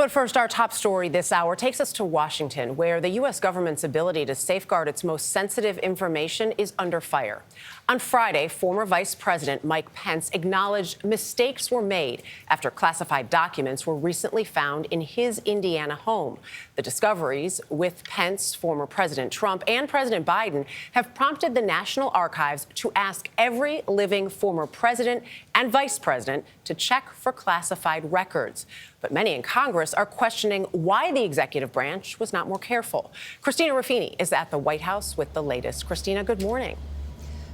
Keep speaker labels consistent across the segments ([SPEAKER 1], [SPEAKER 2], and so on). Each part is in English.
[SPEAKER 1] But first, our top story this hour takes us to Washington, where the U.S. government's ability to safeguard its most sensitive information is under fire. On Friday, former Vice President Mike Pence acknowledged mistakes were made after classified documents were recently found in his Indiana home. The discoveries with Pence, former President Trump, and President Biden have prompted the National Archives to ask every living former president and vice president to check for classified records. But many in Congress are questioning why the executive branch was not more careful. Christina Ruffini is at the White House with the latest. Christina, good morning.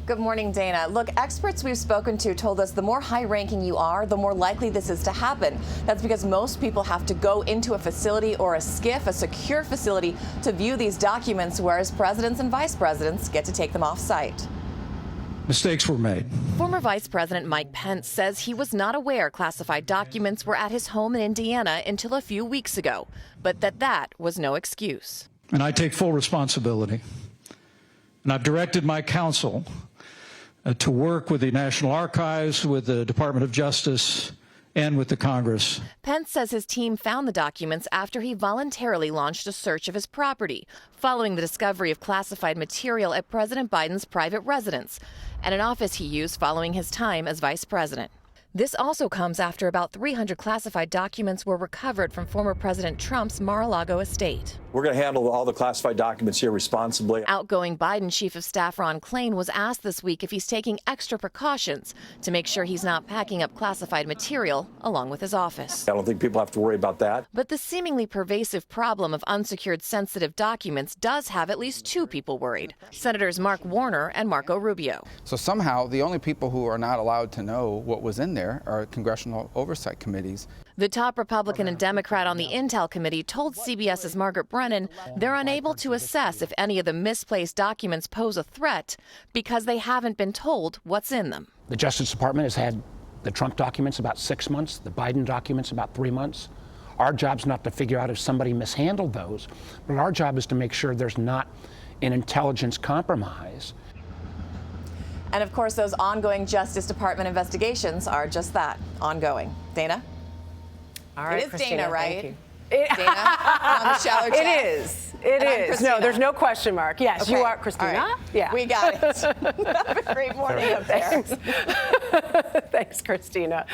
[SPEAKER 2] Good morning, Dana. Look, experts we've spoken to told us the more high-ranking you are, the more likely this is to happen. That's because most people have to go into a facility or a SCIF, a secure facility, to view these documents, whereas presidents and vice presidents get to take them off-site.
[SPEAKER 3] Mistakes were made.
[SPEAKER 2] Former Vice President Mike Pence says he was not aware classified documents were at his home in Indiana until a few weeks ago, but that was no excuse.
[SPEAKER 3] And I take full responsibility. And I've directed my counsel to work with the National Archives, with the Department of Justice, and with the Congress.
[SPEAKER 2] Pence says his team found the documents after he voluntarily launched a search of his property, following the discovery of classified material at President Biden's private residence and an office he used following his time as vice president. This also comes after about 300 classified documents were recovered from former President Trump's Mar-a-Lago estate.
[SPEAKER 4] We're going to handle all the classified documents here responsibly.
[SPEAKER 2] Outgoing Biden Chief of Staff Ron Klain was asked this week if he's taking extra precautions to make sure he's not packing up classified material along with his office.
[SPEAKER 4] I don't think people have to worry about that.
[SPEAKER 2] But the seemingly pervasive problem of unsecured sensitive documents does have at least two people worried: Senators Mark Warner and Marco Rubio.
[SPEAKER 5] So somehow the only people who are not allowed to know what was in there are congressional oversight committees.
[SPEAKER 2] The top Republican and Democrat on the Intel Committee told CBS's Margaret Brennan they're unable to assess if any of the misplaced documents pose a threat because they haven't been told what's in them.
[SPEAKER 6] The Justice Department has had the Trump documents about 6 months, the Biden documents about 3 months. Our job's not to figure out if somebody mishandled those, but our job is to make sure there's not an intelligence compromise.
[SPEAKER 2] And of course, those ongoing Justice Department investigations are just that, ongoing. Dana?
[SPEAKER 1] All right,
[SPEAKER 2] it is
[SPEAKER 1] Christina,
[SPEAKER 2] Dana, right?
[SPEAKER 1] thank you.
[SPEAKER 2] Dana on the shallow chat.
[SPEAKER 1] It is. It is. No, there's no question mark. Yes,
[SPEAKER 2] Okay.
[SPEAKER 1] you are, Christina.
[SPEAKER 2] All right.
[SPEAKER 1] Yeah.
[SPEAKER 2] We got it. Have a great morning up there.
[SPEAKER 1] Thanks, Christina.